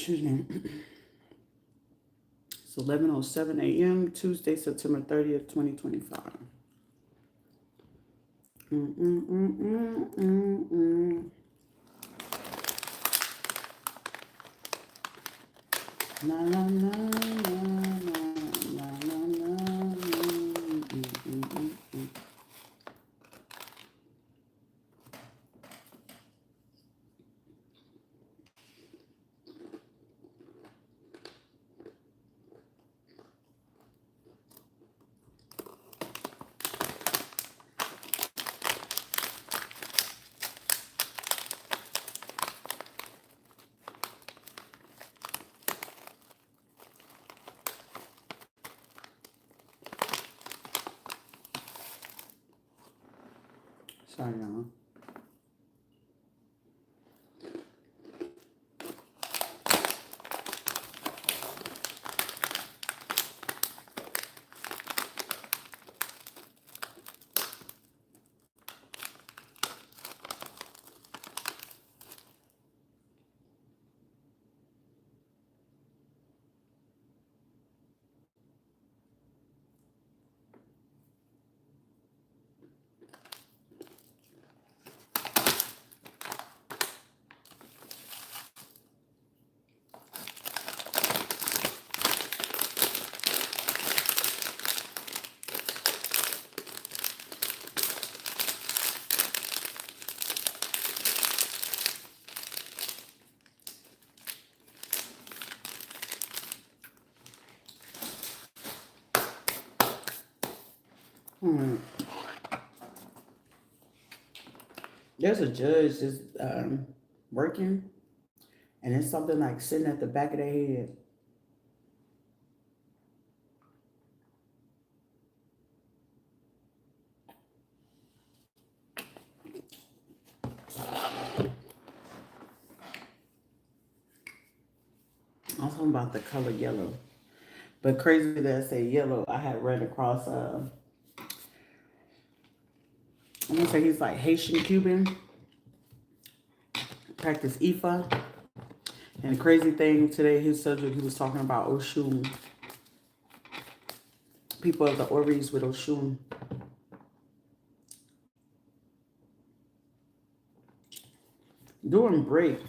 Excuse me. It's 11:07 a.m. Tuesday, September 30th, 2025. La la la la la la la. Sorry, y'all. There's a judge that's working, and it's something like sitting at the back of their head. I'm talking about the color yellow. But crazy that I say yellow, I had ran across, I'm going to say he's like Haitian Cuban, practice Ifa. And the crazy thing today, his subject, he was talking about Oshun, people of the Oris with Oshun. During break,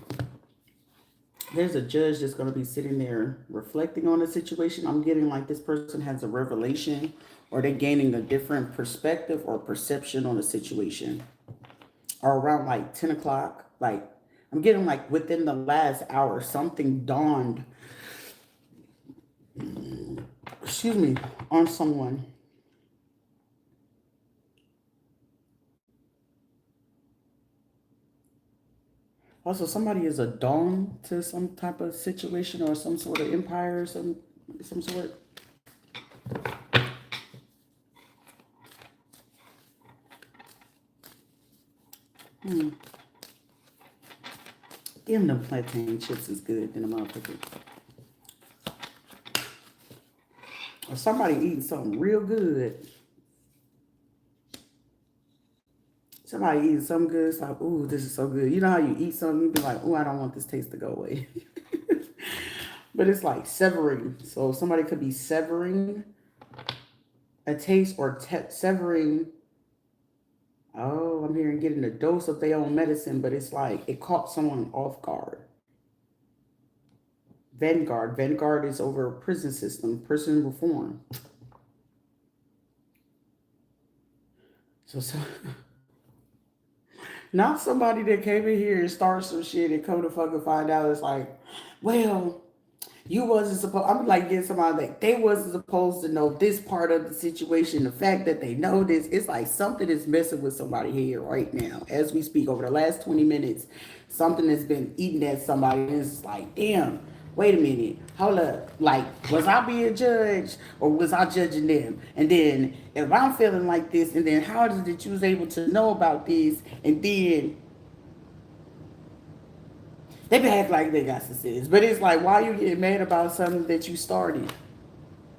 there's a judge that's going to be sitting there reflecting on the situation. I'm getting like this person has a revelation or they're gaining a different perspective or perception on the situation. Or around like 10 o'clock, like I'm getting like within the last hour, something dawned, excuse me, on someone. Also, somebody is a dawn to some type of situation or some sort of empire or some sort. Damn, them plantain chips is good in the motherfucker. Or somebody eating something real good. Somebody eating something good. It's like, ooh, this is so good. You know how you eat something, you be like, ooh, I don't want this taste to go away. But it's like severing. So somebody could be severing a taste or severing. Oh, I'm hearing getting a dose of their own medicine, but it's like it caught someone off guard. Vanguard. Vanguard is over a prison system, prison reform. So not somebody that came in here and started some shit and come to fucking find out it's like, well, you wasn't supposed. I'm like getting somebody like they wasn't supposed to know this part of the situation. The fact that they know this, it's like something is messing with somebody here right now as we speak. Over the last 20 minutes, something has been eating at somebody, and it's like, damn. Wait a minute, hold up. Like, was I being judged or was I judging them? And then, if I'm feeling like this, and then how is it that you was able to know about this? And then they behave like they got some sense. But it's like, why you getting mad about something that you started?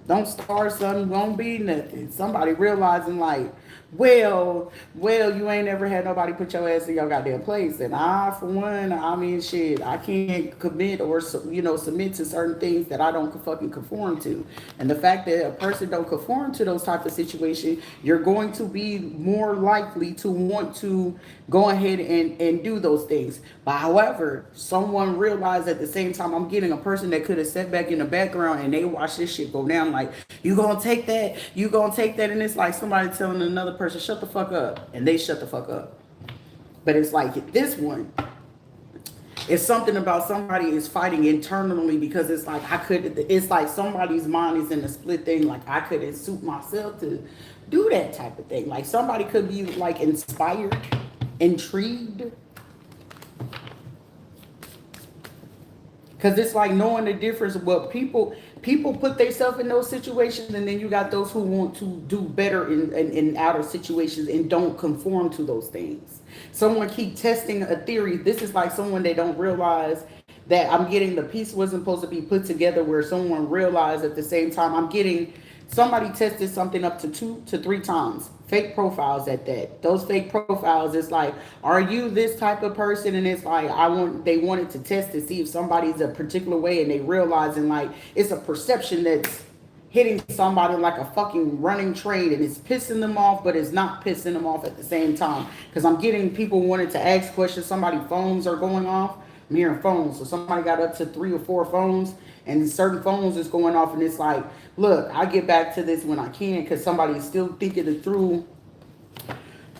Don't start something, won't be nothing. Somebody realizing like, well, you ain't ever had nobody put your ass in your goddamn place. And I, for one, I mean, shit, I can't commit or submit to certain things that I don't fucking conform to. And the fact that a person don't conform to those type of situations, you're going to be more likely to want to go ahead and do those things. But however, someone realized at the same time, I'm getting a person that could have sat back in the background and they watch this shit go down like, you gonna take that, you gonna take that. And it's like somebody telling another person, shut the fuck up. And they shut the fuck up. But it's like this one, it's something about somebody is fighting internally because it's like it's like somebody's mind is in a split thing. Like I couldn't suit myself to do that type of thing. Like somebody could be like inspired, intrigued, because it's like knowing the difference of what people put themselves in those situations, and then you got those who want to do better in outer situations and don't conform to those things. Someone keep testing a theory. This is like someone they don't realize that I'm getting the piece wasn't supposed to be put together where someone realized at the same time I'm getting somebody tested something up to 2 to 3 times. Fake profiles at that. Those fake profiles, it's like, are you this type of person? And it's like they wanted to test to see if somebody's a particular way, and they realizing like it's a perception that's hitting somebody like a fucking running train, and it's pissing them off, but it's not pissing them off at the same time. Because I'm getting people wanting to ask questions. Somebody phones are going off. I'm hearing phones. So somebody got up to 3 or 4 phones, and certain phones is going off, and it's like, look, I get back to this when I can, because somebody is still thinking it through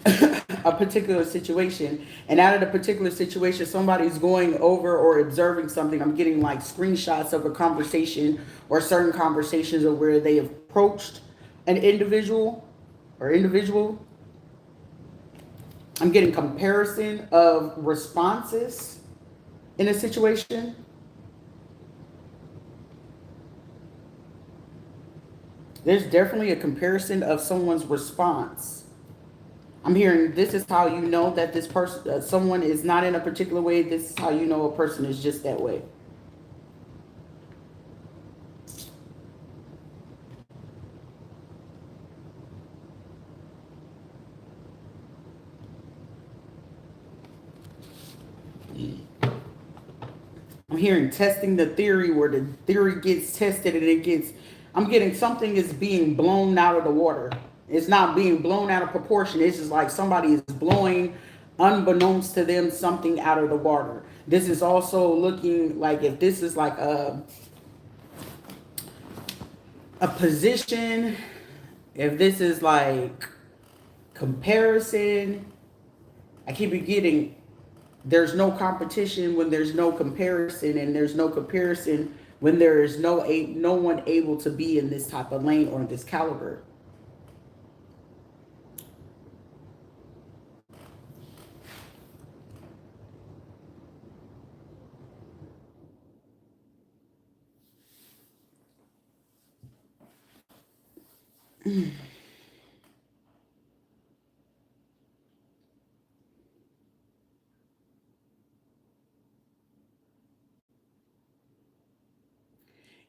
a particular situation. And out of the particular situation, somebody's going over or observing something. I'm getting like screenshots of a conversation or certain conversations of where they approached an individual or individual. I'm getting comparison of responses in a situation. There's definitely a comparison of someone's response. I'm hearing this is how you know that this person, someone is not in a particular way. This is how you know a person is just that way. I'm hearing testing the theory where the theory gets tested and it gets, I'm getting something is being blown out of the water. It's not being blown out of proportion. It's just like somebody is blowing, unbeknownst to them, something out of the water. This is also looking like if this is like a position, if this is like comparison, I keep getting there's no competition when there's no comparison, and there's no comparison when there is no one able to be in this type of lane or this caliber.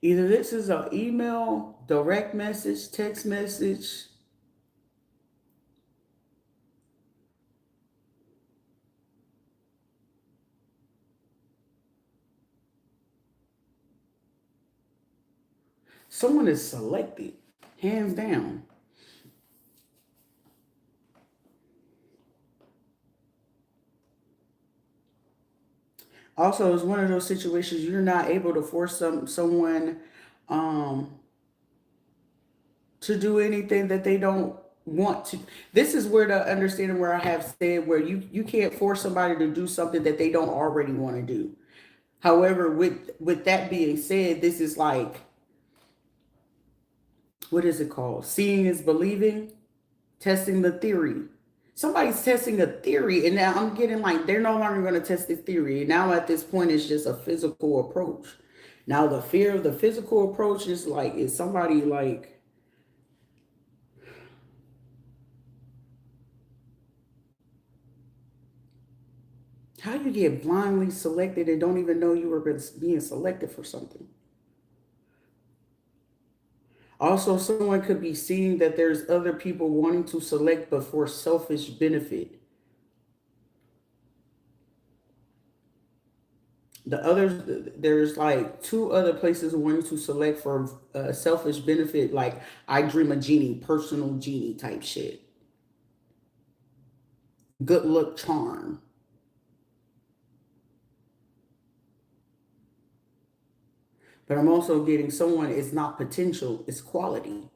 Either this is an email, direct message, text message. Someone is selected, hands down. Also, it's one of those situations you're not able to force someone um, to do anything that they don't want to. This is where the understanding where I have said where you can't force somebody to do something that they don't already want to do. However, with that being said, this is like, what is it called? Seeing is believing, testing the theory. Somebody's testing a theory, and now I'm getting like they're no longer going to test this theory. Now at this point, it's just a physical approach. Now the fear of the physical approach is like, is somebody like, how you get blindly selected and don't even know you were being selected for something? Also, someone could be seeing that there's other people wanting to select, but for selfish benefit. The others, there's like two other places wanting to select for selfish benefit, like I dream a genie, personal genie type shit, good luck charm. But I'm also getting someone, it's not potential, it's quality.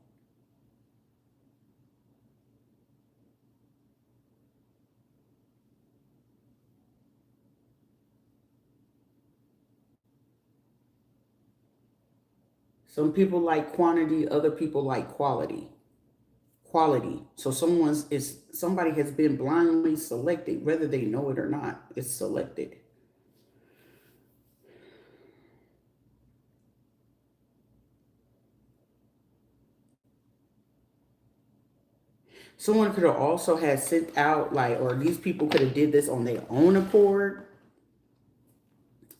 Some people like quantity, other people like quality. Quality. So somebody has been blindly selected, whether they know it or not. It's selected. Someone could have also had sent out like, or these people could have did this on their own accord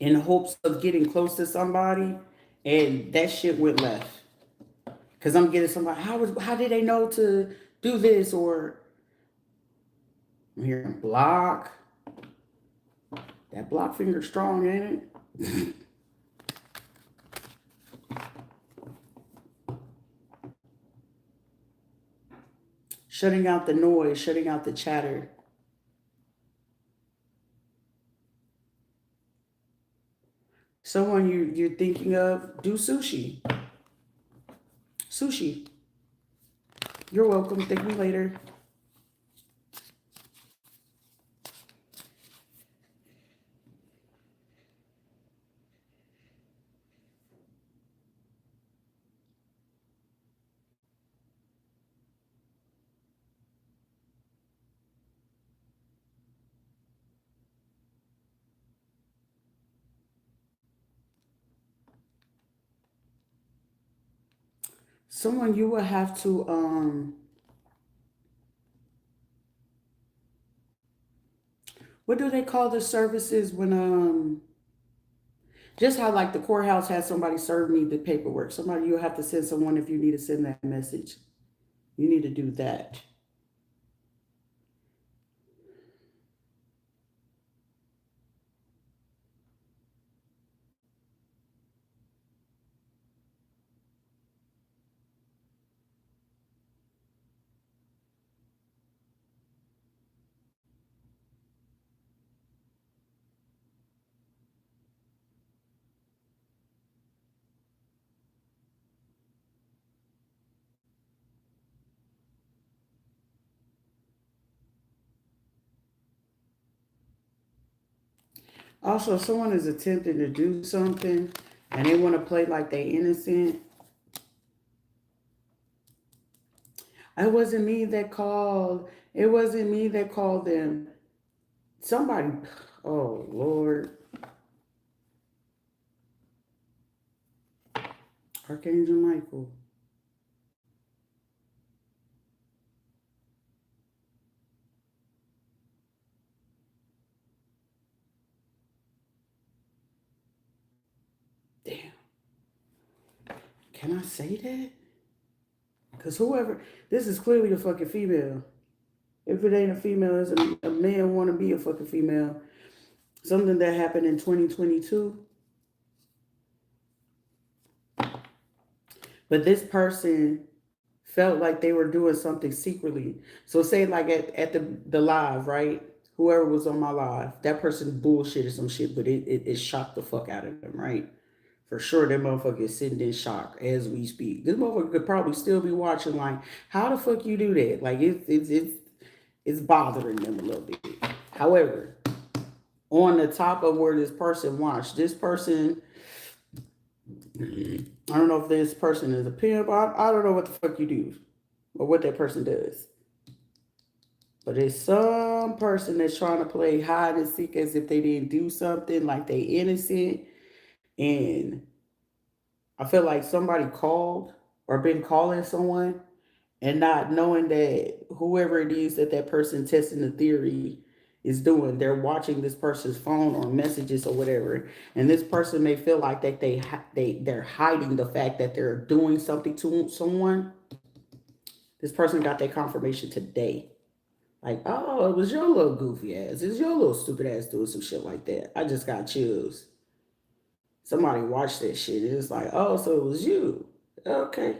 in hopes of getting close to somebody, and that shit went left. Cause I'm getting somebody. How did they know to do this? Or I'm hearing block. That block finger strong, ain't it? Shutting out the noise, shutting out the chatter. Someone you're thinking of, do sushi. Sushi. You're welcome. Thank me later. Someone you will have to what do they call the services when just how like the courthouse has somebody serve me the paperwork. Somebody you'll have to send someone if you need to send that message. You need to do that. Also, someone is attempting to do something and they want to play like they innocent. It wasn't me that called. It wasn't me that called them. Somebody, oh Lord, Archangel Michael. Damn, can I say that? Because whoever, this is clearly a fucking female. If it ain't a female, it's a man want to be a fucking female. Something that happened in 2022. But this person felt like they were doing something secretly. So say like at the live, right? Whoever was on my live, that person bullshitted some shit, but it shocked the fuck out of them, right? For sure, that motherfucker is sitting in shock as we speak. This motherfucker could probably still be watching, like, how the fuck you do that? Like, it's bothering them a little bit. However, on the top of where this person watched, this person, I don't know if this person is a pimp. I don't know what the fuck you do or what that person does. But it's some person that's trying to play hide and seek as if they didn't do something, like they innocent. And I feel like somebody called or been calling someone and not knowing that whoever it is that person testing the theory is doing. They're watching this person's phone or messages or whatever, and this person may feel like that they're hiding the fact that they're doing something to someone. This person got their confirmation today. Like, oh, it was your little goofy ass. It's your little stupid ass doing some shit like that. I just got chills. Somebody watched that shit. It's like, oh, so it was you. Okay.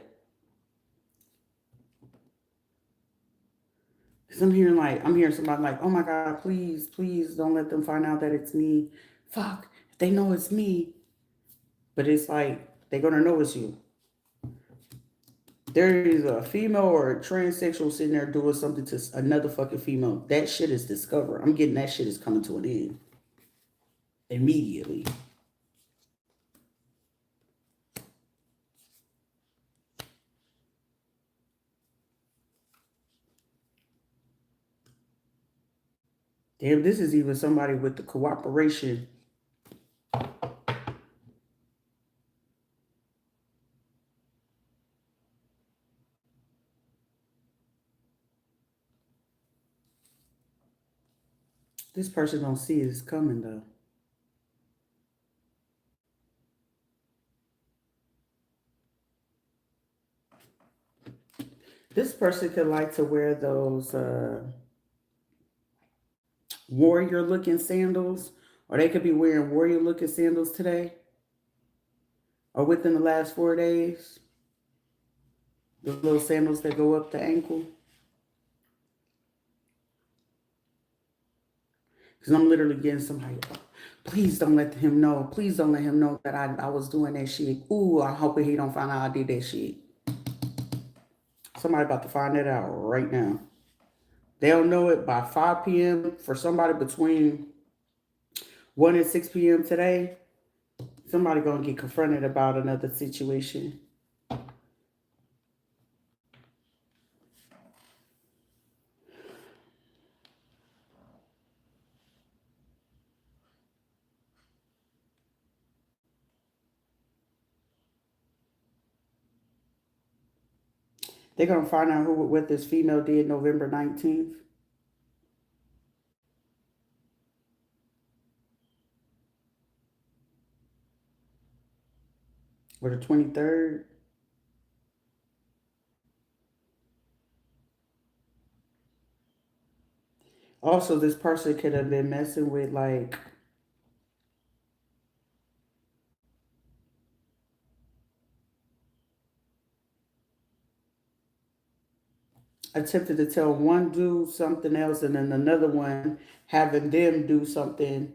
Cause I'm hearing somebody like, oh my God, please, please don't let them find out that it's me. Fuck, if they know it's me. But it's like, they're gonna know it's you. There is a female or a transsexual sitting there doing something to another fucking female. That shit is discovered. I'm getting that shit is coming to an end immediately. Damn, this is even somebody with the cooperation. This person don't see it's coming though. This person could like to wear those warrior looking sandals, or they could be wearing warrior looking sandals today or within the last 4 days. The little sandals that go up the ankle. Because I'm literally getting somebody, oh, please don't let him know. Please don't let him know that I was doing that shit. Ooh, I hope he don't find out I did that shit. Somebody about to find that out right now. They'll know it by 5 p.m. for somebody between 1 and 6 p.m. today. Somebody gonna get confronted about another situation. They're gonna find out what this female did November 19th. Or the 23rd. Also, this person could have been messing with like attempted to tell one dude something else and then another one having them do something,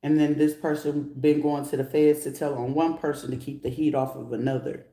and then this person been going to the feds to tell on one person to keep the heat off of another.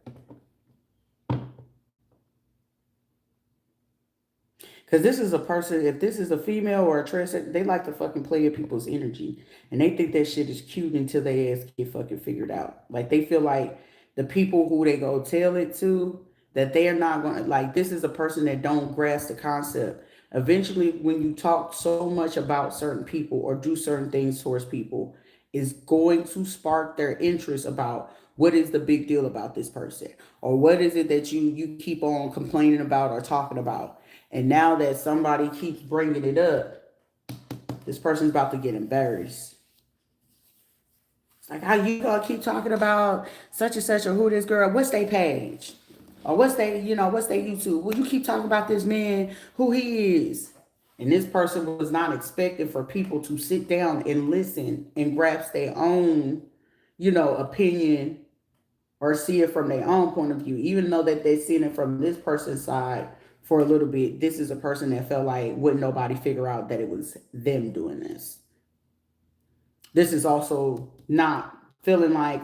Because this is a person, if this is a female or a trans, they like to fucking play with people's energy. And they think that shit is cute until they ass get fucking figured out. Like they feel like the people who they go tell it to, that they are not going to, like, this is a person that don't grasp the concept. Eventually, when you talk so much about certain people or do certain things towards people, is going to spark their interest about what is the big deal about this person, or what is it that you keep on complaining about or talking about. And now that somebody keeps bringing it up, this person's about to get embarrassed. It's like, how you gonna keep talking about such and such or who this girl, what's their page? Or what's their YouTube? Well, you keep talking about this man, who he is. And this person was not expecting for people to sit down and listen and grasp their own, opinion or see it from their own point of view, even though that they've seen it from this person's side for a little bit. This is a person that felt like wouldn't nobody figure out that it was them doing this. This is also not feeling like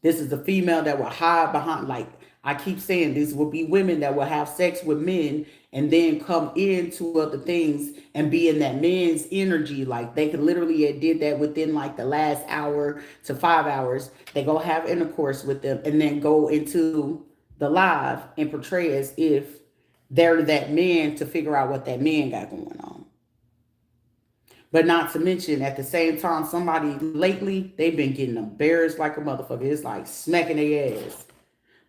this is a female that will hide behind, like I keep saying, this will be women that will have sex with men and then come into other things and be in that man's energy. Like they could literally have did that within like the last hour to 5 hours. They go have intercourse with them and then go into the live and portray as if they're that man to figure out what that man got going on. But not to mention, at the same time, somebody lately, they've been getting embarrassed like a motherfucker. It's like smacking their ass.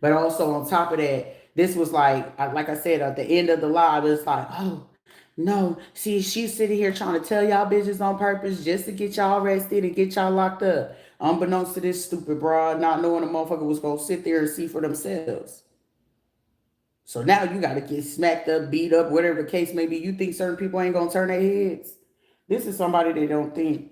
But also on top of that, this was like I said, at the end of the live, it's like, oh, No, see, she's sitting here trying to tell y'all bitches on purpose just to get y'all arrested and get y'all locked up. Unbeknownst to this stupid broad, not knowing the motherfucker was gonna sit there and see for themselves. So now you gotta get smacked up, beat up, whatever the case may be. You think certain people ain't gonna turn their heads? This is somebody they don't think.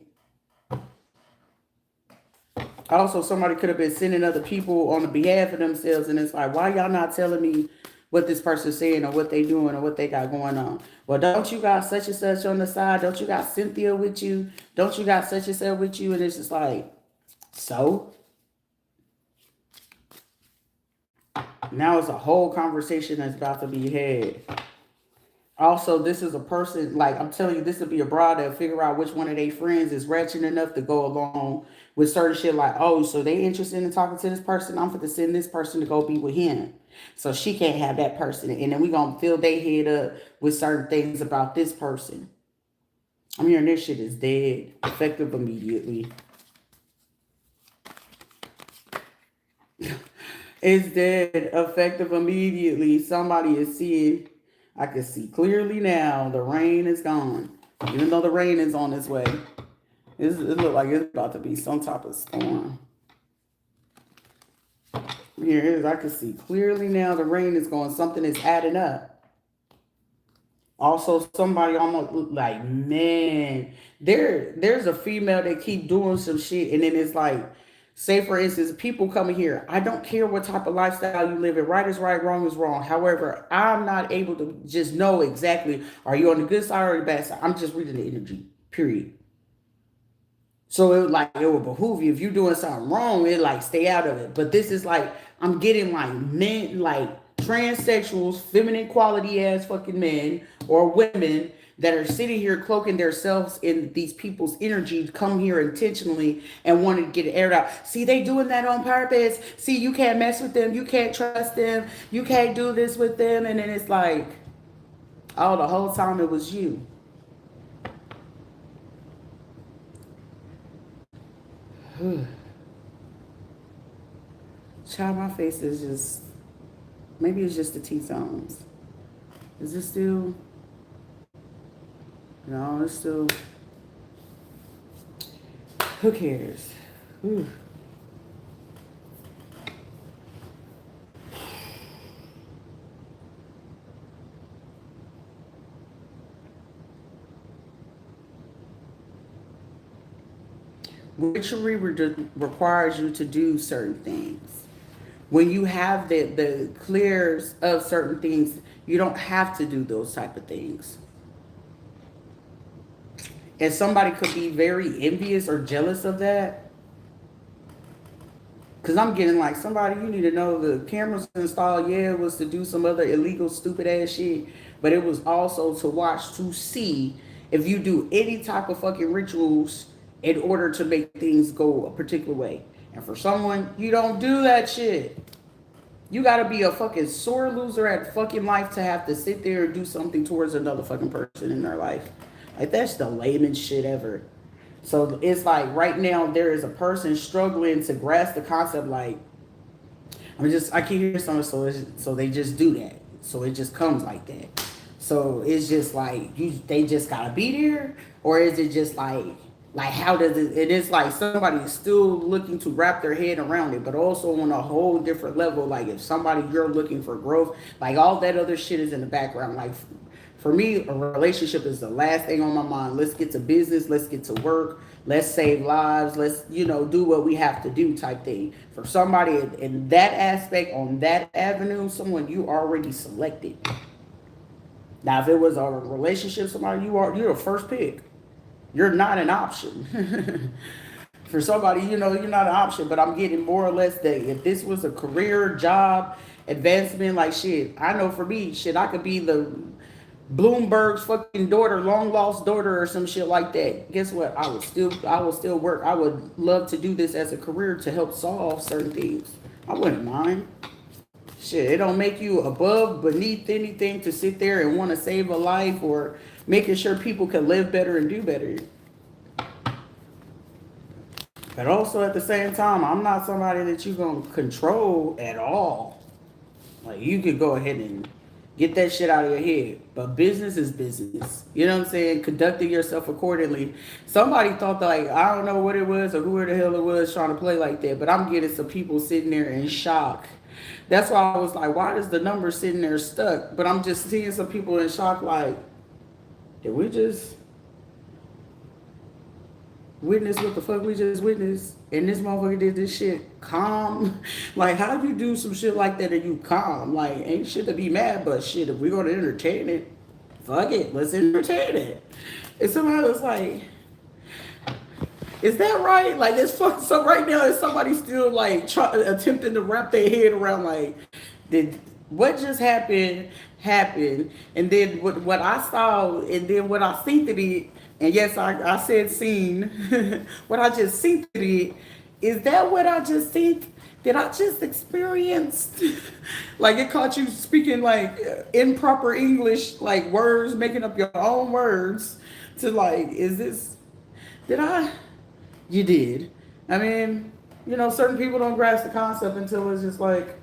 Also, somebody could have been sending other people on the behalf of themselves, and it's like, why y'all not telling me what this person's saying or what they doing or what they got going on? Well, don't you got such and such on the side? Don't you got Cynthia with you? Don't you got such and such with you? And it's just like, so now it's a whole conversation that's about to be had. Also, this is a person, like I'm telling you, this would be a broad that figure out which one of their friends is ratchet enough to go along with certain shit like, oh, so they interested in talking to this person. I'm going to send this person to go be with him. So she can't have that person. And then we going to fill their head up with certain things about this person. I'm hearing this shit is dead, effective immediately. It's dead, effective immediately. Somebody is seeing. I can see clearly now. The rain is gone. Even though the rain is on its way. It looks like it's about to be some type of storm. Here it is. I can see clearly now the rain is going. Something is adding up. Also, somebody almost like, man, there's a female that keep doing some shit, and then it's like, say for instance, people coming here. I don't care what type of lifestyle you live in. Right is right, wrong is wrong. However, I'm not able to just know exactly, are you on the good side or the bad side? I'm just reading the energy, period. So it would behoove you if you're doing something wrong, it like stay out of it. But this is like I'm getting like men, like transsexuals, feminine quality ass fucking men or women that are sitting here cloaking themselves in these people's energy to come here intentionally and want to get it aired out. See, they doing that on purpose. See, you can't mess with them. You can't trust them. You can't do this with them. And then it's like, oh, the whole time it was you. Child, my face is just, maybe it's just the T-zones. Is it still? No, it's still. Who cares? Whew. Witchery requires you to do certain things. When you have the clears of certain things, you don't have to do those type of things. And somebody could be very envious or jealous of that. Because I'm getting like, somebody, you need to know the cameras installed, yeah, it was to do some other illegal, stupid ass shit. But it was also to watch, to see if you do any type of fucking rituals in order to make things go a particular way. And for someone, you don't do that shit. You gotta be a fucking sore loser at fucking life to have to sit there and do something towards another fucking person in their life. Like, that's the lamest shit ever. So it's like right now there is a person struggling to grasp the concept. Like, I keep hearing something, so they just do that. So it just comes like that. So it's just like they just gotta be there, or is it just like how does it? It is like somebody is still looking to wrap their head around it, but also on a whole different level. Like if somebody you're looking for growth, like all that other shit is in the background. Like for me, a relationship is the last thing on my mind. Let's get to business. Let's get to work. Let's save lives. Let's, do what we have to do type thing. For somebody in that aspect, on that avenue, someone you already selected. Now, if it was a relationship, somebody you're a first pick. You're not an option. For somebody, you're not an option. But I'm getting more or less that if this was a career, job, advancement, like shit, I know for me, shit, I could be the Bloomberg's fucking daughter, long lost daughter, or some shit like that. Guess what? I will still work. I would love to do this as a career to help solve certain things. I wouldn't mind. Shit, it don't make you above, beneath anything to sit there and want to save a life or making sure people can live better and do better. But also at the same time, I'm not somebody that you're gonna control at all. Like you could go ahead and Get that shit out of your head. But business is business. You know what I'm saying? Conducting yourself accordingly. Somebody thought that, like, I don't know what it was or who the hell it was trying to play like that, but I'm getting some people sitting there in shock. That's why I was like, why is the number sitting there stuck? But I'm just seeing some people in shock, like, did we just witness what the fuck we just witnessed? And this motherfucker did this shit calm. Like, how do you do some shit like that and you calm? Like, ain't shit to be mad, but shit, if we're gonna entertain it, fuck it, let's entertain it. And somebody was like, is that right? Like, it's fucking, so right now is somebody still like attempting to wrap their head around, like, did what just happened, and then what I saw, and then what I seen to it, and yes, I said seen, what I just seen to it, is that what I just seen? Did I just experience? Like, it caught you speaking like improper English, like words, making up your own words to like, is this, did I? You did. I mean, certain people don't grasp the concept until it's just like,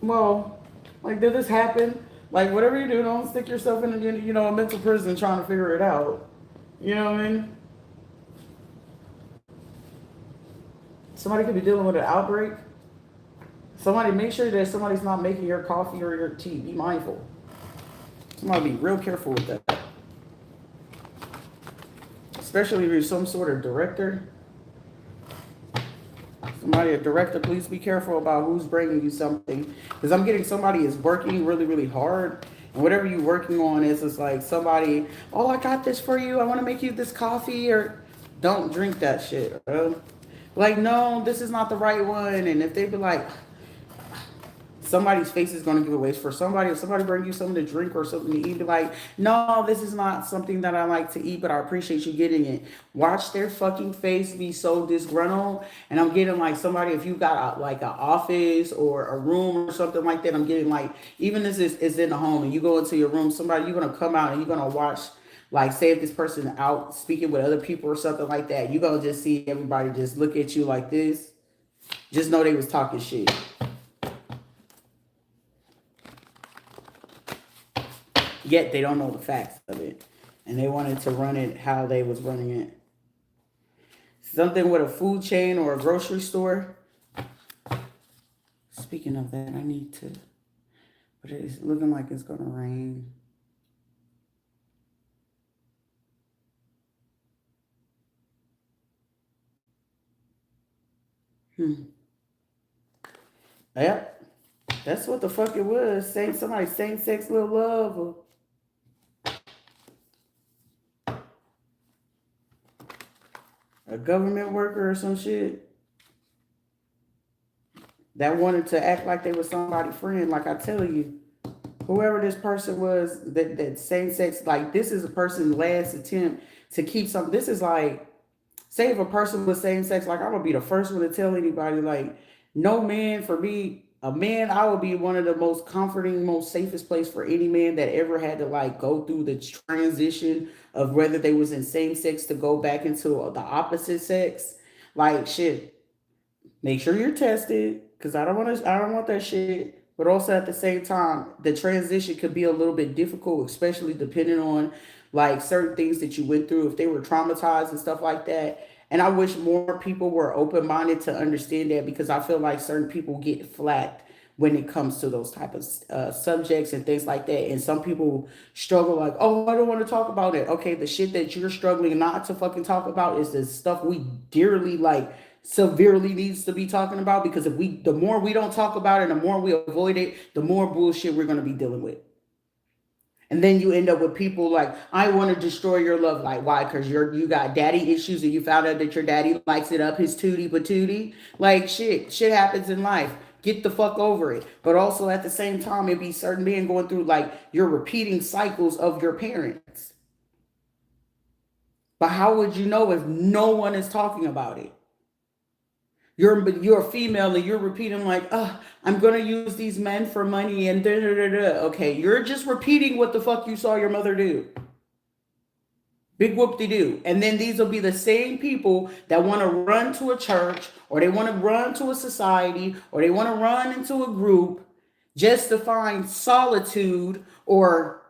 well, like, did this happen? Like, whatever you do, don't stick yourself in a mental prison trying to figure it out. You know what I mean? Somebody could be dealing with an outbreak. Somebody, make sure that somebody's not making your coffee or your tea. Be mindful. Somebody be real careful with that. Especially if you're some sort of director. Somebody, a director, please be careful about who's bringing you something. Because I'm getting somebody is working really, really hard. And whatever you're working on is just like somebody, oh, I got this for you. I want to make you this coffee. Or don't drink that shit, bro. Like, no, this is not the right one. And if they be like, somebody's face is going to give away for somebody. If somebody bring you something to drink or something to eat, be like, no, this is not something that I like to eat, but I appreciate you getting it. Watch their fucking face be so disgruntled. And I'm getting like somebody, if you got like an office or a room or something like that, I'm getting like, even this is in the home and you go into your room, somebody, you're going to come out and you're going to watch, like, say if this person out speaking with other people or something like that, you're going to just see everybody just look at you like this. Just know they was talking shit. Yet they don't know the facts of it. And they wanted to run it how they was running it. Something with a food chain or a grocery store. Speaking of that, I need to, but it's looking like it's going to rain. Yep. That's what the fuck it was. Somebody same-sex little love. Or a government worker or some shit that wanted to act like they was somebody's friend. Like I tell you, whoever this person was, that same-sex, like, this is a person's last attempt to keep something. This is like, say if a person was same sex, like, I'm gonna be the first one to tell anybody, like, no man, for me, a man, I would be one of the most comforting, most safest place for any man that ever had to like go through the transition of whether they was in same sex to go back into the opposite sex. Like, shit, make sure you're tested, because I don't want that shit. But also at the same time, the transition could be a little bit difficult, especially depending on like certain things that you went through, if they were traumatized and stuff like that. And I wish more people were open-minded to understand that, because I feel like certain people get flacked when it comes to those type of subjects and things like that. And some people struggle like, oh, I don't want to talk about it. Okay, the shit that you're struggling not to fucking talk about is the stuff we dearly, like, severely needs to be talking about, because the more we don't talk about it, the more we avoid it, the more bullshit we're going to be dealing with. And then you end up with people like, I want to destroy your love. Like, why? Because you got daddy issues and you found out that your daddy likes it up his tootie patootie. Like, shit happens in life. Get the fuck over it. But also at the same time, it be certain men going through like you're repeating cycles of your parents. But how would you know if no one is talking about it? You're a female and you're repeating like, I'm gonna use these men for money and da da da da. Okay, you're just repeating what the fuck you saw your mother do. Big whoop de doo. And then these will be the same people that want to run to a church, or they want to run to a society, or they want to run into a group just to find solitude or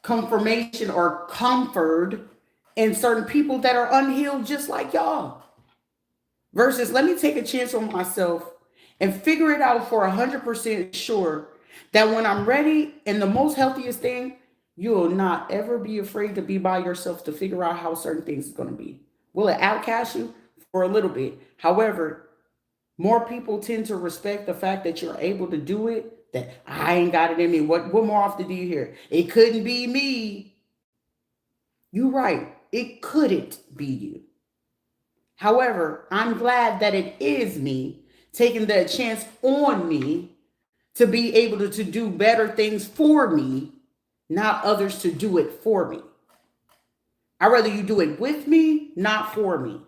confirmation or comfort in certain people that are unhealed just like y'all. Versus, let me take a chance on myself and figure it out for 100% sure that when I'm ready, and the most healthiest thing, you will not ever be afraid to be by yourself to figure out how certain things are going to be. Will it outcast you for a little bit? However, more people tend to respect the fact that you're able to do it. That I ain't got it in me. What more often do you hear? It couldn't be me. You're right. It couldn't be you. However, I'm glad that it is me taking the chance on me to be able to do better things for me, not others to do it for me. I'd rather you do it with me, not for me.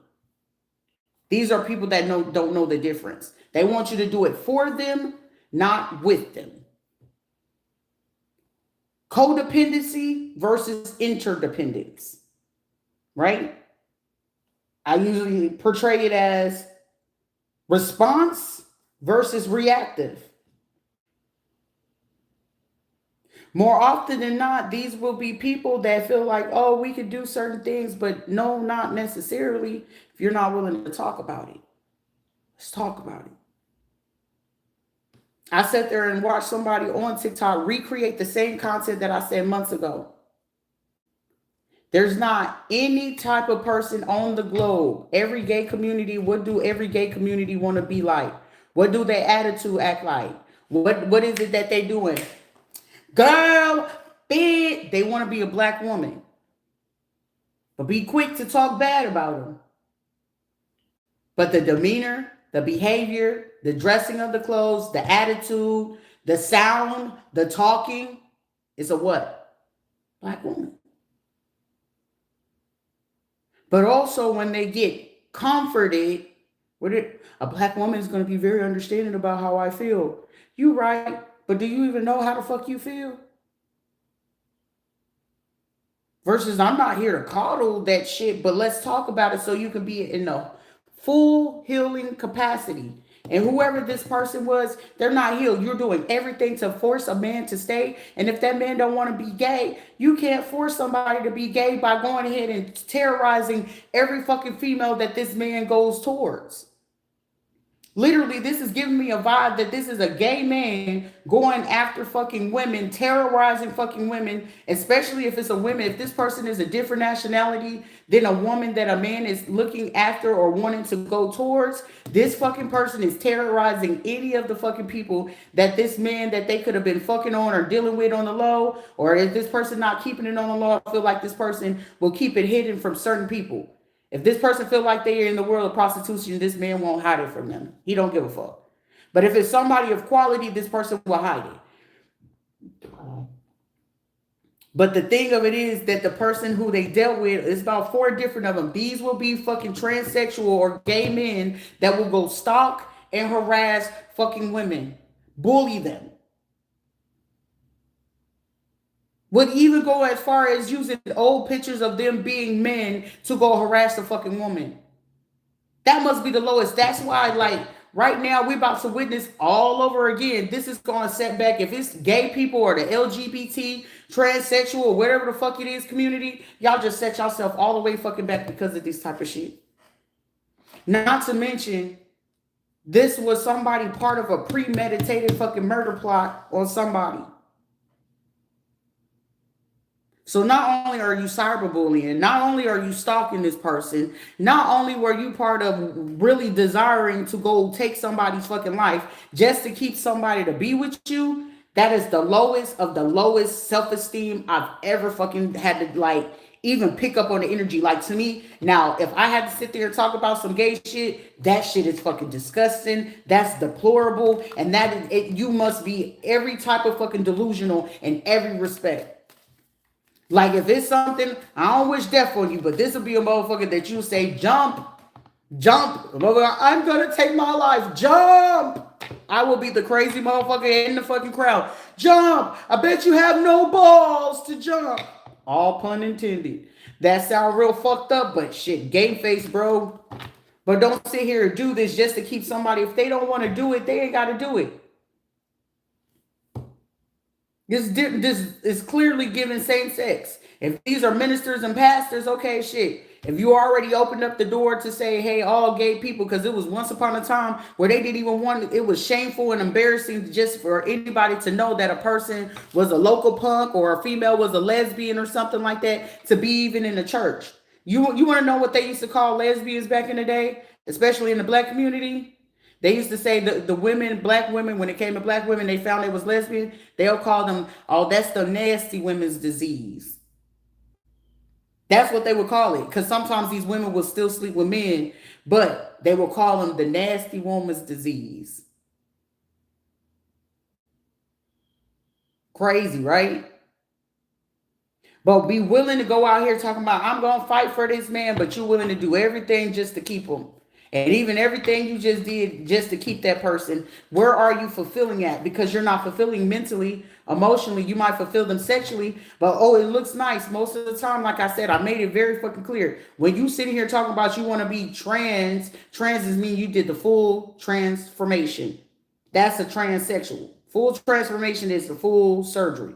These are people that don't know the difference. They want you to do it for them, not with them. Codependency versus interdependence, right? I usually portray it as response versus reactive. More often than not, these will be people that feel like, oh, we could do certain things, but no, not necessarily if you're not willing to talk about it. Let's talk about it. I sat there and watched somebody on TikTok recreate the same content that I said months ago. There's not any type of person on the globe. Every gay community, what do every gay community want to be like? What do their attitude act like? What is it that they doing? Girl, big, they want to be a black woman. But be quick to talk bad about them. But the demeanor, the behavior, the dressing of the clothes, the attitude, the sound, the talking is a what? Black woman. But also when they get comforted with it, a black woman is going to be very understanding about how I feel. You right, but do you even know how the fuck you feel? Versus I'm not here to coddle that shit, but let's talk about it so you can be in a full healing capacity. And whoever this person was, they're not healed. You're doing everything to force a man to stay. And if that man don't want to be gay, you can't force somebody to be gay by going ahead and terrorizing every fucking female that this man goes towards. Literally, this is giving me a vibe that this is a gay man going after fucking women, terrorizing fucking women, especially if it's a woman. If this person is a different nationality than a woman that a man is looking after or wanting to go towards, this fucking person is terrorizing any of the fucking people that this man that they could have been fucking on or dealing with on the low, or if this person not keeping it on the low, I feel like this person will keep it hidden from certain people. If this person feel like they're in the world of prostitution, this man won't hide it from them. He don't give a fuck. But if it's somebody of quality, this person will hide it. But the thing of it is that the person who they dealt with is about 4 different of them. These will be fucking transsexual or gay men that will go stalk and harass fucking women, bully them. Would even go as far as using old pictures of them being men to go harass the fucking woman. That must be the lowest. That's why, like, right now we're about to witness all over again. This is going to set back. If it's gay people or the LGBT, transsexual, or whatever the fuck it is community, y'all just set yourself all the way fucking back because of this type of shit. Not to mention, this was somebody part of a premeditated fucking murder plot on somebody. So not only are you cyberbullying, not only are you stalking this person, not only were you part of really desiring to go take somebody's fucking life just to keep somebody to be with you, that is the lowest of the lowest self-esteem I've ever fucking had to like even pick up on the energy. Like to me, now if I had to sit there and talk about some gay shit, that shit is fucking disgusting. That's deplorable. And that is it, you must be every type of fucking delusional in every respect. Like if it's something, I don't wish death on you, but this will be a motherfucker that you say, jump, jump. I'm going to take my life. Jump. I will be the crazy motherfucker in the fucking crowd. Jump. I bet you have no balls to jump. All pun intended. That sound real fucked up, but shit, game face, bro. But don't sit here and do this just to keep somebody. If they don't want to do it, they ain't got to do it. This is clearly giving same sex. If these are ministers and pastors, okay, shit. If you already opened up the door to say, hey, all gay people, because it was once upon a time where they didn't even want it was shameful and embarrassing just for anybody to know that a person was a local punk or a female was a lesbian or something like that to be even in the church. You want to know what they used to call lesbians back in the day, especially in the black community? They used to say the women, black women, when it came to black women, they found they was lesbian. They'll call them, oh, that's the nasty women's disease. That's what they would call it. Because sometimes these women will still sleep with men, but they will call them the nasty woman's disease. Crazy, right? But be willing to go out here talking about, I'm going to fight for this man, but you're willing to do everything just to keep him. And even everything you just did just to keep that person, where are you fulfilling at? Because you're not fulfilling mentally, emotionally. You might fulfill them sexually, but oh, it looks nice. Most of the time, like I said, I made it very fucking clear. When you sitting here talking about you want to be trans is mean you did the full transformation. That's a transsexual. Full transformation is the full surgery.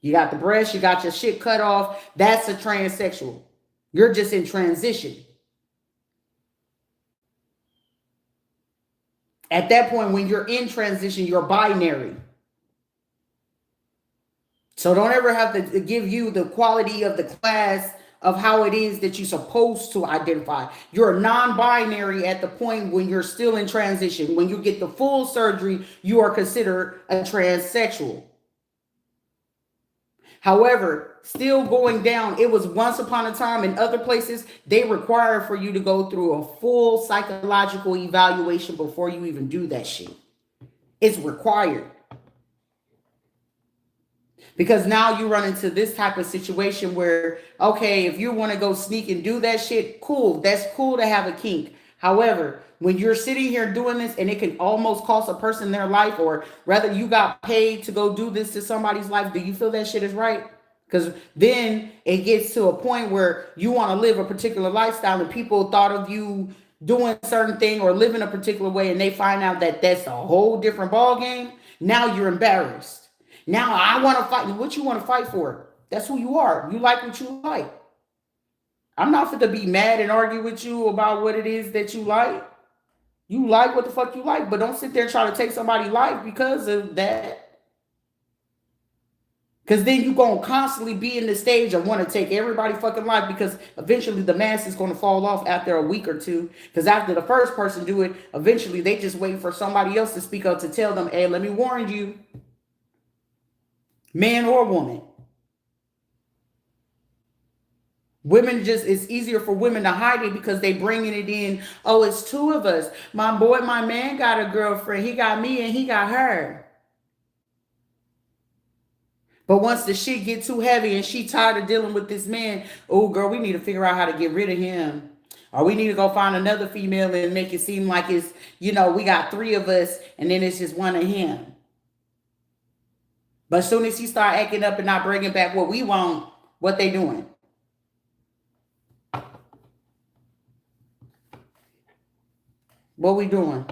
You got the breast, you got your shit cut off. That's a transsexual. You're just in transition. At that point, when you're in transition, you're binary. So don't ever have to give you the quality of the class of how it is that you're supposed to identify. You're non-binary at the point when you're still in transition. When you get the full surgery, you are considered a transsexual. However, still going down, it was once upon a time in other places, they require for you to go through a full psychological evaluation before you even do that shit. It's required. Because now you run into this type of situation where, okay, if you want to go sneak and do that shit, cool. That's cool to have a kink. However, when you're sitting here doing this and it can almost cost a person their life, or rather you got paid to go do this to somebody's life, do you feel that shit is right? Because then it gets to a point where you want to live a particular lifestyle and people thought of you doing a certain thing or living a particular way and they find out that that's a whole different ball game. Now you're embarrassed. Now I want to fight. What you want to fight for? That's who you are. You like what you like. I'm not fit to be mad and argue with you about what it is that you like. You like what the fuck you like, but don't sit there and try to take somebody's life because of that. Because then you're going to constantly be in the stage of want to take everybody fucking life, because eventually the mask is going to fall off after a week or two. Because after the first person do it, eventually they just wait for somebody else to speak up to tell them, hey, let me warn you. Man or woman. Women just, it's easier for women to hide it because they bringing it in. Oh, it's two of us. My man got a girlfriend. He got me and he got her. But once the shit get too heavy and she tired of dealing with this man, oh girl, we need to figure out how to get rid of him. Or we need to go find another female and make it seem like it's, we got three of us and then it's just one of him. But as soon as he start acting up and not bringing back what we want, what they doing? What we doing?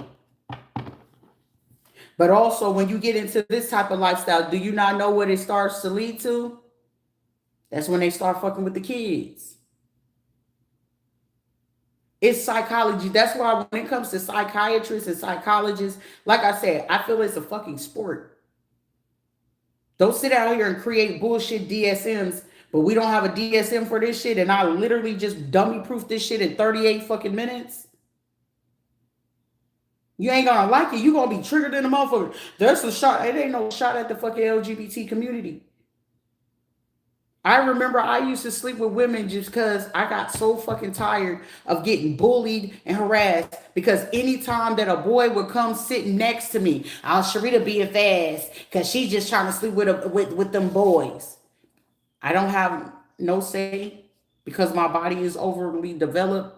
But also, when you get into this type of lifestyle, do you not know what it starts to lead to? That's when they start fucking with the kids. It's psychology. That's why when it comes to psychiatrists and psychologists, like I said, I feel it's a fucking sport. Don't sit out here and create bullshit DSMs, but we don't have a DSM for this shit, and I literally just dummy proof this shit in 38 fucking minutes. You ain't gonna like it. You gonna be triggered in the motherfucker. There's a shot. It ain't no shot at the fucking LGBT community. I remember I used to sleep with women just because I got so fucking tired of getting bullied and harassed, because anytime that a boy would come sitting next to me, I'll Sharita being fast because she's just trying to sleep with them boys. I don't have no say because my body is overly developed.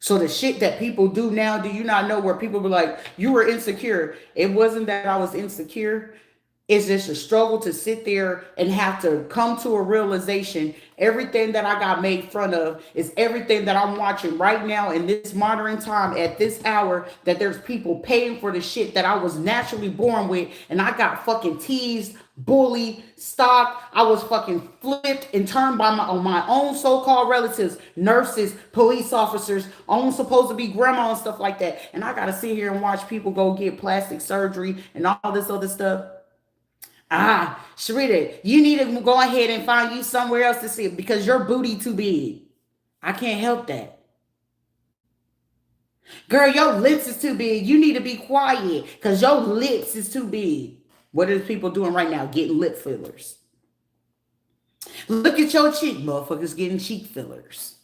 So the shit that people do now, do you not know where people be like, you were insecure? It wasn't that I was insecure. It's just a struggle to sit there and have to come to a realization. Everything that I got made fun of is everything that I'm watching right now in this modern time at this hour. That there's people paying for the shit that I was naturally born with, and I got fucking teased, bullied, stalked. I was fucking flipped and turned by my own so-called relatives, nurses, police officers, own supposed to be grandma and stuff like that. And I gotta sit here and watch people go get plastic surgery and all this other stuff. Ah, Sharita, you need to go ahead and find you somewhere else to sit because your booty too big. I can't help that. Girl, your lips is too big. You need to be quiet because your lips is too big. What are people doing right now? Getting lip fillers. Look at your cheek, motherfuckers getting cheek fillers.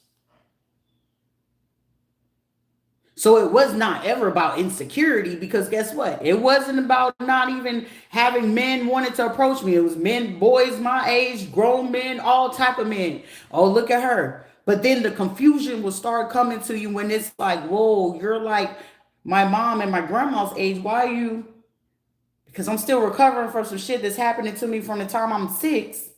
So it was not ever about insecurity because guess what? It wasn't about not even having men wanting to approach me. It was men, boys my age, grown men, all type of men. Oh, look at her. But then the confusion will start coming to you when it's like, whoa, you're like my mom and my grandma's age. Why are you? Because I'm still recovering from some shit that's happening to me from the time I'm 6.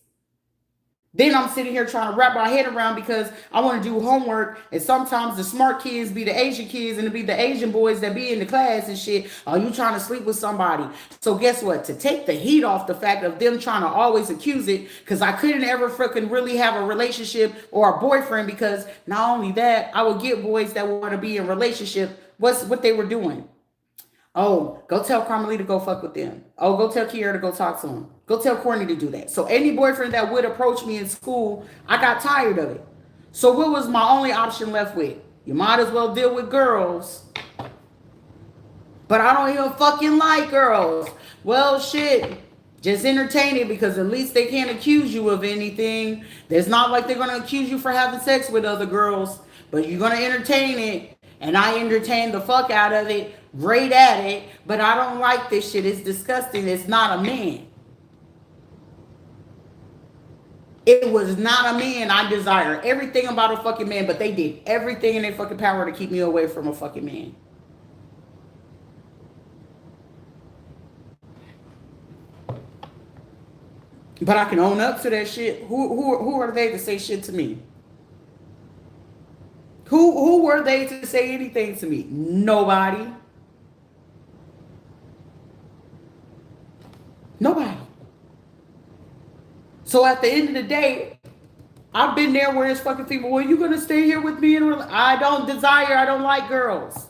Then I'm sitting here trying to wrap my head around because I want to do homework. And sometimes the smart kids be the Asian kids and it be the Asian boys that be in the class and shit. Are you trying to sleep with somebody? So guess what? To take the heat off the fact of them trying to always accuse it, because I couldn't ever freaking really have a relationship or a boyfriend, because not only that, I would get boys that want to be in a relationship. What they were doing? Oh, go tell Carmelita to go fuck with them. Oh, go tell Kiera to go talk to him. Go tell Courtney to do that. So any boyfriend that would approach me in school, I got tired of it. So what was my only option left with? You might as well deal with girls. But I don't even fucking like girls. Well, shit. Just entertain it because at least they can't accuse you of anything. It's not like they're going to accuse you for having sex with other girls. But you're going to entertain it. And I entertain the fuck out of it. Great at it. But I don't like this shit. It's disgusting. It's not a man. It was not a man. I desire everything about a fucking man. But they did everything in their fucking power to keep me away from a fucking man. But I can own up to that shit. Who are they to say shit to me? Who were they to say anything to me? Nobody. Nobody. So at the end of the day, I've been there where it's fucking people, well, you gonna stay here with me? I don't like girls.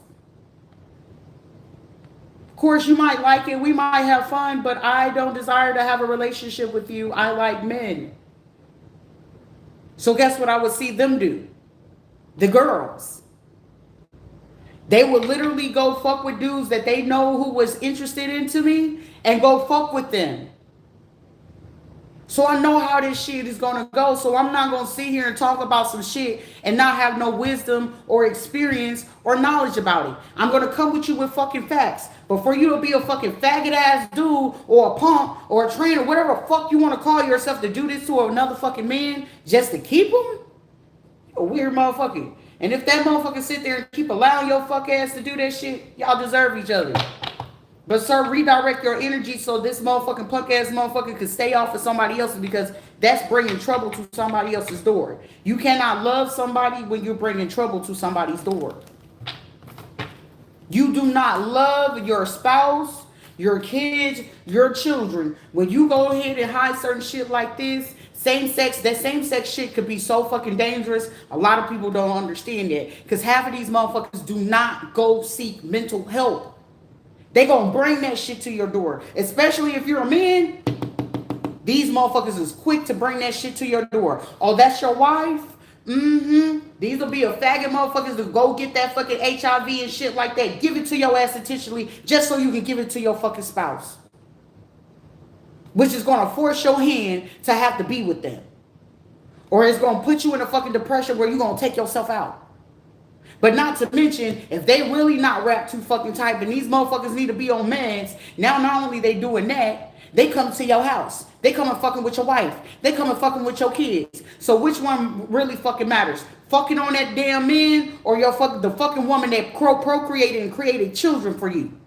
Of course, you might like it. We might have fun, but I don't desire to have a relationship with you. I like men. So guess what I would see them do? The girls. They would literally go fuck with dudes that they know who was interested into me and go fuck with them. So I know how this shit is going to go. So I'm not going to sit here and talk about some shit and not have no wisdom or experience or knowledge about it. I'm going to come with you with fucking facts. But for you to be a fucking faggot ass dude or a punk or a trainer, whatever fuck you want to call yourself, to do this to another fucking man just to keep him? A weird motherfucker. And if that motherfucker sit there and keep allowing your fuck ass to do that shit, y'all deserve each other. But sir, redirect your energy so this motherfucking punk ass motherfucker can stay off of somebody else's, because that's bringing trouble to somebody else's door. You cannot love somebody when you're bringing trouble to somebody's door. You do not love your spouse, your kids, your children. When you go ahead and hide certain shit like this, that same sex shit could be so fucking dangerous. A lot of people don't understand that, because half of these motherfuckers do not go seek mental help. They gonna bring that shit to your door. Especially if you're a man. These motherfuckers is quick to bring that shit to your door. Oh, that's your wife? These will be a faggot motherfuckers to go get that fucking HIV and shit like that. Give it to your ass intentionally just so you can give it to your fucking spouse. Which is gonna force your hand to have to be with them. Or it's gonna put you in a fucking depression where you're gonna take yourself out. But not to mention, if they really not wrapped too fucking tight, then these motherfuckers need to be on meds. Now, not only they doing that, they come to your house. They come and fucking with your wife. They come and fucking with your kids. So which one really fucking matters? Fucking on that damn man, or the fucking woman that procreated and created children for you?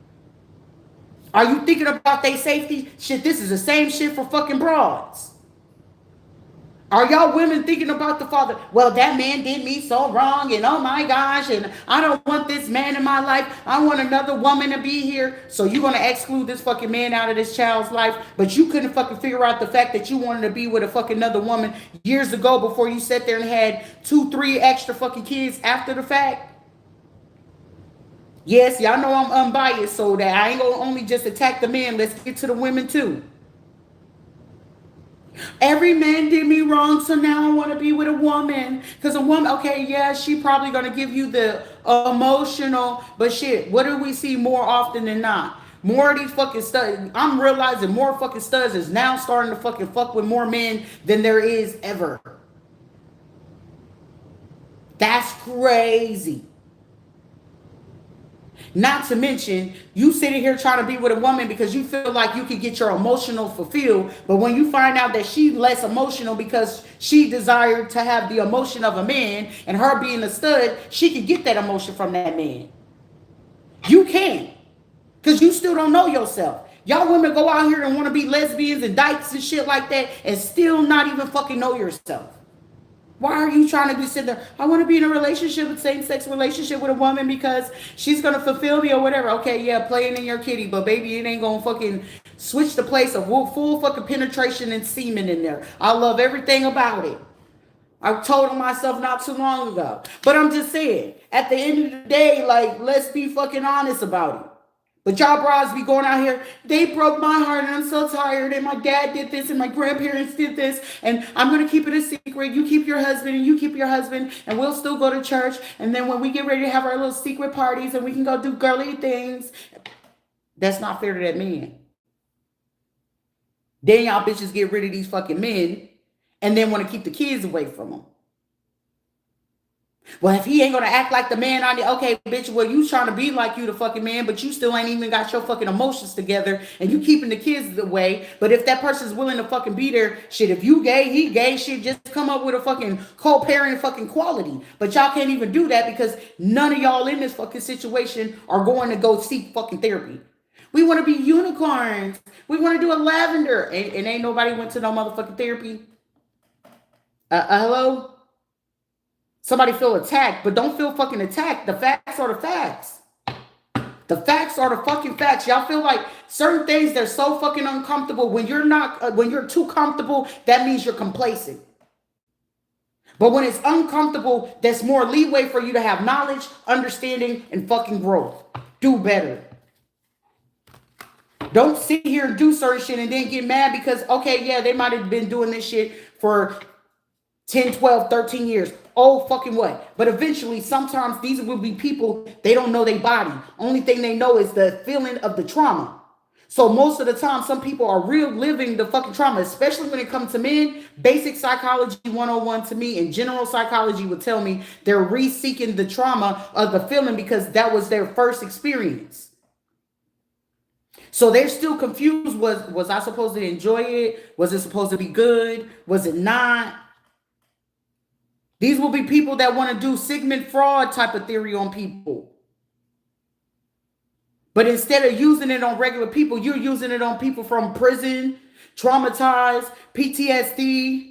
Are you thinking about their safety? Shit, this is the same shit for fucking broads. Are y'all women thinking about the father? Well, that man did me so wrong, and oh my gosh, and I don't want this man in my life. I want another woman to be here. So you're gonna exclude this fucking man out of this child's life, but you couldn't fucking figure out the fact that you wanted to be with a fucking another woman years ago before you sat there and had 2, 3 extra fucking kids after the fact. Yes, y'all know I'm unbiased, so that I ain't gonna only just attack the men. Let's get to the women too. Every man did me wrong, so now I want to be with a woman. Because a woman, okay, yeah, she probably going to give you the emotional, but shit, what do we see more often than not? More of these fucking studs. I'm realizing more fucking studs is now starting to fucking fuck with more men than there is ever. That's crazy. Not to mention, you sitting here trying to be with a woman because you feel like you can get your emotional fulfilled. But when you find out that she's less emotional because she desired to have the emotion of a man, and her being a stud, she can get that emotion from that man. You can't. Because you still don't know yourself. Y'all women go out here and want to be lesbians and dykes and shit like that and still not even fucking know yourself. Why are you trying to be sitting there? I want to be in a relationship, with same-sex relationship with a woman because she's going to fulfill me or whatever. Okay, yeah, playing in your kitty, but baby, it ain't going to fucking switch the place of full fucking penetration and semen in there. I love everything about it. I told myself not too long ago. But I'm just saying, at the end of the day, like, let's be fucking honest about it. But y'all bras be going out here, they broke my heart and I'm so tired and my dad did this and my grandparents did this and I'm going to keep it a secret. You keep your husband and you keep your husband and we'll still go to church. And then when we get ready to have our little secret parties and we can go do girly things, that's not fair to that man. Then y'all bitches get rid of these fucking men and then want to keep the kids away from them. Well, if he ain't gonna act like the man on the okay, bitch, well, you trying to be like you the fucking man, but you still ain't even got your fucking emotions together and you keeping the kids away. But if that person's willing to fucking be there, shit, if you gay, he gay, shit, just come up with a fucking co-parent fucking quality. But y'all can't even do that because none of y'all in this fucking situation are going to go seek fucking therapy. We want to be unicorns. We want to do a lavender. And ain't nobody went to no motherfucking therapy. Hello? Somebody feel attacked, but don't feel fucking attacked. The facts are the facts. The facts are the fucking facts. Y'all feel like certain things, they're so fucking uncomfortable. When you're not, when you're too comfortable, that means you're complacent. But when it's uncomfortable, there's more leeway for you to have knowledge, understanding, and fucking growth. Do better. Don't sit here and do certain shit and then get mad because, okay, yeah, they might have been doing this shit for 10, 12, 13 years. Oh, fucking what? But eventually, sometimes these will be people, they don't know their body. Only thing they know is the feeling of the trauma. So most of the time, some people are reliving the fucking trauma, especially when it comes to men. Basic psychology 101 to me and general psychology would tell me they're re-seeking the trauma of the feeling because that was their first experience. So they're still confused. Was I supposed to enjoy it? Was it supposed to be good? Was it not? These will be people that want to do Sigmund Freud type of theory on people. But instead of using it on regular people, you're using it on people from prison, traumatized, PTSD,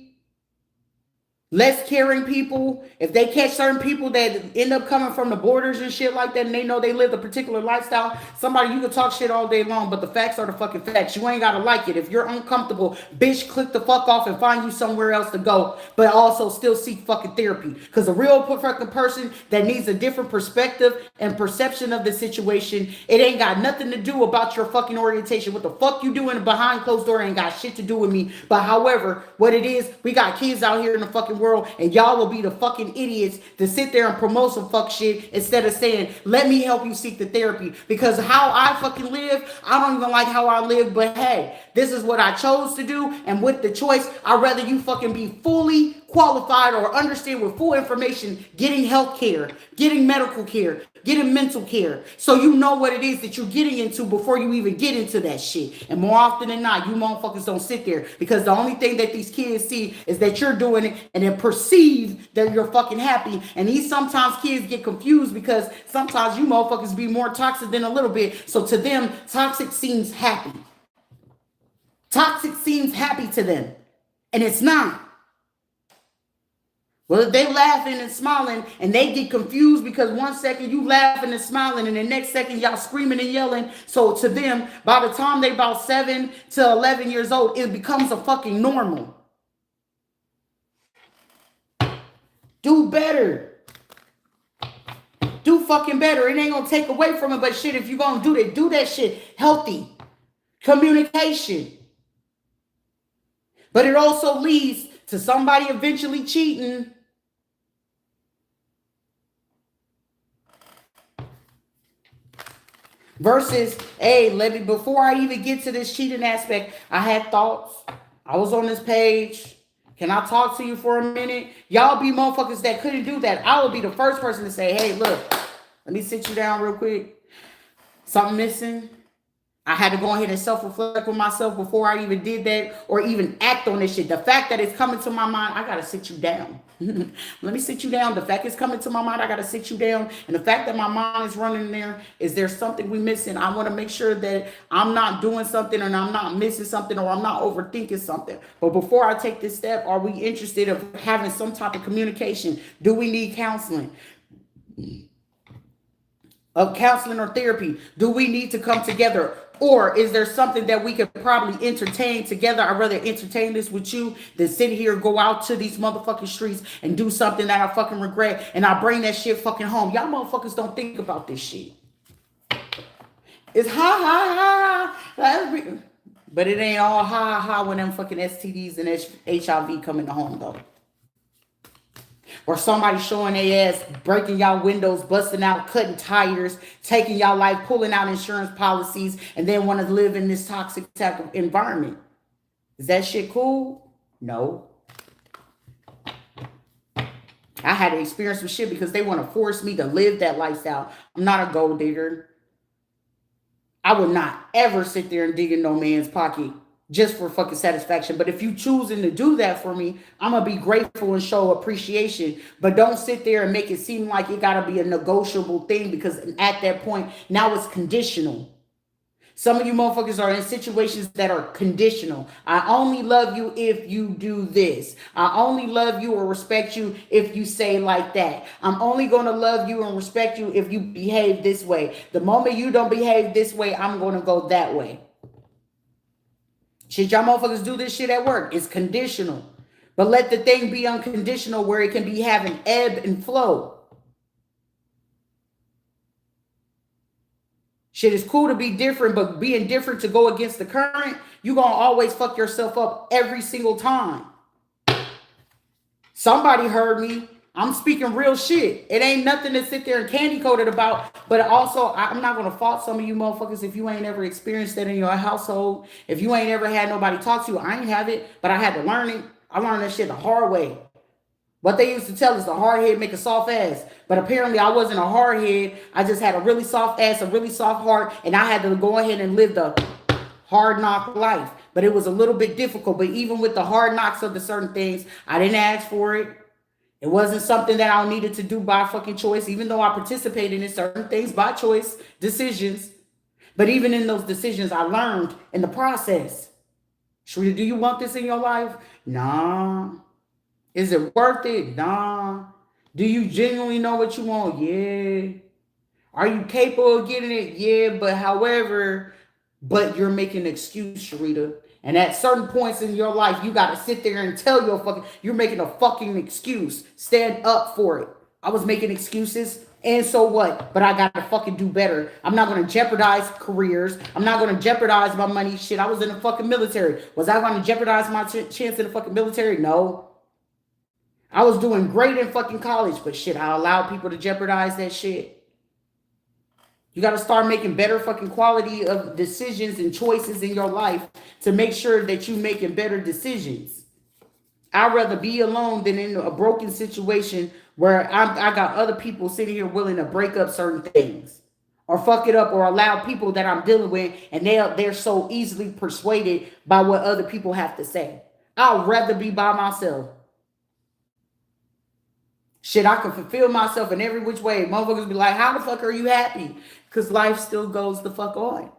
less caring people. If they catch certain people that end up coming from the borders and shit like that, and they know they live a particular lifestyle, somebody, you can talk shit all day long, but the facts are the fucking facts. You ain't got to like it. If you're uncomfortable, bitch, click the fuck off and find you somewhere else to go, but also still seek fucking therapy. Because a real fucking person that needs a different perspective and perception of the situation, it ain't got nothing to do about your fucking orientation. What the fuck you doing behind closed door ain't got shit to do with me. But however, what it is, we got kids out here in the fucking world, and y'all will be the fucking idiots to sit there and promote some fuck shit instead of saying, let me help you seek the therapy. Because how I fucking live, I don't even like how I live, but hey, this is what I chose to do, and with the choice, I'd rather you fucking be fully qualified or understand with full information, getting health care, getting medical care, getting mental care, so you know what it is that you're getting into before you even get into that shit. And more often than not, you motherfuckers don't sit there because the only thing that these kids see is that you're doing it, and and perceive that you're fucking happy. And these sometimes kids get confused because sometimes you motherfuckers be more toxic than a little bit. So to them, toxic seems happy. Toxic seems happy to them. And it's not. Well, if they laughing and smiling and they get confused because one second you laughing and smiling and the next second y'all screaming and yelling. So to them, by the time they about 7 to 11 years old, it becomes a fucking normal. Do better. Do fucking better. It ain't gonna take away from it, but shit, if you gonna do that shit healthy. Communication. But it also leads to somebody eventually cheating. Versus, hey, let me, before I even get to this cheating aspect, I had thoughts. I was on this page. Can I talk to you for a minute? Y'all be motherfuckers that couldn't do that. I would be the first person to say, hey, look, let me sit you down real quick. Something missing. I had to go ahead and self-reflect with myself before I even did that or even act on this shit. The fact that it's coming to my mind, I got to sit you down. Let me sit you down. The fact it's coming to my mind, I got to sit you down. And the fact that my mind is running there, is there something we missing? I want to make sure that I'm not doing something and I'm not missing something or I'm not overthinking something. But before I take this step, are we interested in having some type of communication? Do we need counseling? Of counseling or therapy? Do we need to come together? Or is there something that we could probably entertain together? I'd rather entertain this with you than sit here, go out to these motherfucking streets and do something that I fucking regret and I bring that shit fucking home. Y'all motherfuckers don't think about this shit. It's ha ha ha. But it ain't all ha ha when them fucking STDs and HIV come in the home though. Or somebody showing their ass, breaking y'all windows, busting out, cutting tires, taking y'all life, pulling out insurance policies, and then want to live in this toxic type of environment. Is that shit cool? No. I had to experience some shit because they want to force me to live that lifestyle. I'm not a gold digger. I would not ever sit there and dig in no man's pocket just for fucking satisfaction. But if you choosing to do that for me, I'm going to be grateful and show appreciation. But don't sit there and make it seem like it got to be a negotiable thing because at that point, now it's conditional. Some of you motherfuckers are in situations that are conditional. I only love you if you do this. I only love you or respect you if you say like that. I'm only going to love you and respect you if you behave this way. The moment you don't behave this way, I'm going to go that way. Shit, y'all motherfuckers do this shit at work. It's conditional. But let the thing be unconditional where it can be having ebb and flow. Shit is cool to be different, but being different to go against the current, you're going to always fuck yourself up every single time. Somebody heard me. I'm speaking real shit. It ain't nothing to sit there and candy coated about. But also, I'm not going to fault some of you motherfuckers if you ain't ever experienced that in your household. If you ain't ever had nobody talk to you, I ain't have it, but I had to learn it. I learned that shit the hard way. What they used to tell us, the hard head make a soft ass. But apparently I wasn't a hard head. I just had a really soft ass, a really soft heart. And I had to go ahead and live the hard knock life. But it was a little bit difficult. But even with the hard knocks of the certain things, I didn't ask for it. It wasn't something that I needed to do by fucking choice, even though I participated in certain things by choice, decisions. But even in those decisions, I learned in the process. Shrita, do you want this in your life? Nah. Is it worth it? Nah. Do you genuinely know what you want? Yeah. Are you capable of getting it? Yeah, but you're making an excuse, Shrita. And at certain points in your life, you got to sit there and tell you're making a fucking excuse. Stand up for it. I was making excuses, and so what? But I got to fucking do better. I'm not going to jeopardize careers. I'm not going to jeopardize my money. Shit, I was in the fucking military. Was I going to jeopardize my chance in the fucking military? No. I was doing great in fucking college, but shit, I allowed people to jeopardize that shit. You got to start making better fucking quality of decisions and choices in your life to make sure that you're making better decisions. I'd rather be alone than in a broken situation where I got other people sitting here willing to break up certain things or fuck it up or allow people that I'm dealing with and they're so easily persuaded by what other people have to say. I'd rather be by myself. Shit, I can fulfill myself in every which way. Motherfuckers be like, how the fuck are you happy? Because life still goes the fuck on.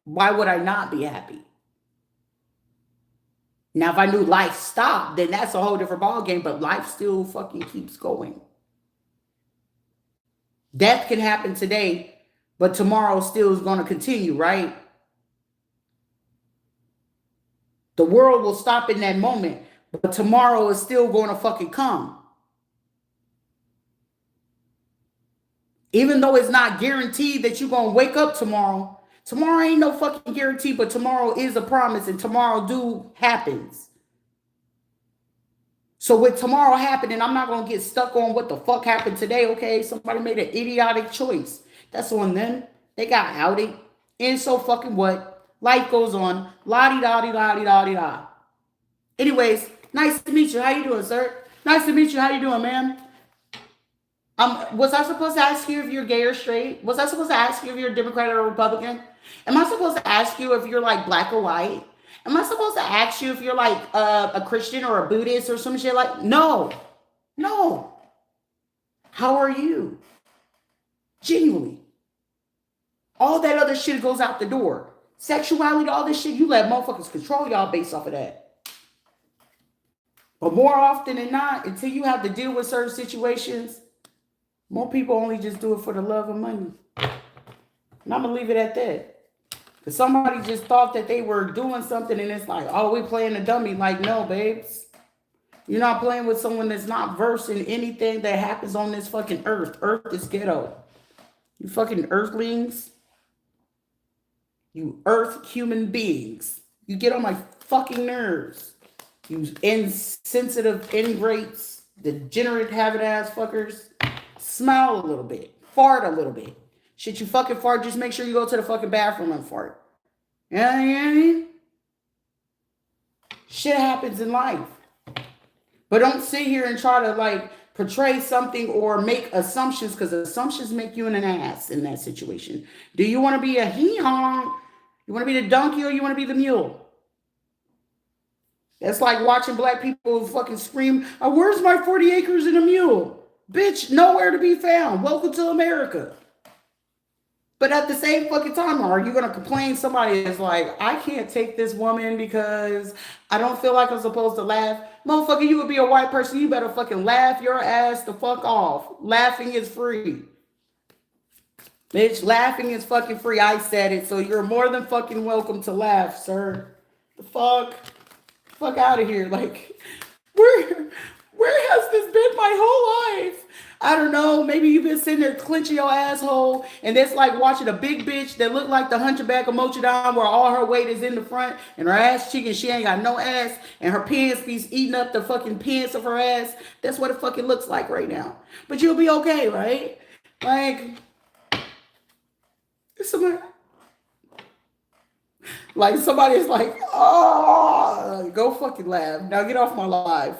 Why would I not be happy? Now, if I knew life stopped, then that's a whole different ballgame, but life still fucking keeps going. Death can happen today, but tomorrow still is going to continue, right? The world will stop in that moment, but tomorrow is still going to fucking come. Even though it's not guaranteed that you're going to wake up tomorrow, tomorrow ain't no fucking guarantee, but tomorrow is a promise and tomorrow do happens. So with tomorrow happening, I'm not going to get stuck on what the fuck happened today, okay? Somebody made an idiotic choice. That's on them. They got outed. And so fucking what? Life goes on. La-di-da-di-da-di-da-di-da. Anyways, nice to meet you. How you doing, sir? Nice to meet you. How you doing, ma'am? Was I supposed to ask you if you're gay or straight? Was I supposed to ask you if you're a Democrat or a Republican? Am I supposed to ask you if you're like black or white? Am I supposed to ask you if you're like a Christian or a Buddhist or some shit like? No, no. How are you? Genuinely. All that other shit goes out the door. Sexuality, all this shit, you let motherfuckers control y'all based off of that. But more often than not, until you have to deal with certain situations, more people only just do it for the love of money. And I'm going to leave it at that. Because somebody just thought that they were doing something and it's like, oh, we playing a dummy. Like, no, babes. You're not playing with someone that's not versed in anything that happens on this fucking earth. Earth is ghetto. You fucking earthlings. You earth human beings. You get on my fucking nerves. You insensitive ingrates, degenerate habit ass fuckers. Smile a little bit. Fart a little bit. Shit, you fucking fart, just make sure you go to the fucking bathroom and fart. You know what I mean? Shit happens in life. But don't sit here and try to like portray something or make assumptions, because assumptions make you an ass in that situation. Do you want to be a hee-haw? You want to be the donkey or you want to be the mule? That's like watching black people fucking scream, oh, where's my 40 acres and a mule? Bitch, nowhere to be found. Welcome to America. But at the same fucking time, are you going to complain somebody is like, I can't take this woman because I don't feel like I'm supposed to laugh? Motherfucker, you would be a white person. You better fucking laugh your ass the fuck off. Laughing is free. Bitch, laughing is fucking free. I said it. So you're more than fucking welcome to laugh, sir. The fuck? Fuck out of here. Like, where has this been my whole life? I don't know. Maybe you've been sitting there clenching your asshole, and that's like watching a big bitch that look like the hunchback of Notre Dame, where all her weight is in the front, and her ass cheek, and she ain't got no ass, and her pants be eating up the fucking pants of her ass. That's what it fucking looks like right now. But you'll be okay, right? Like, somebody's like, oh, go fucking laugh. Now get off my live.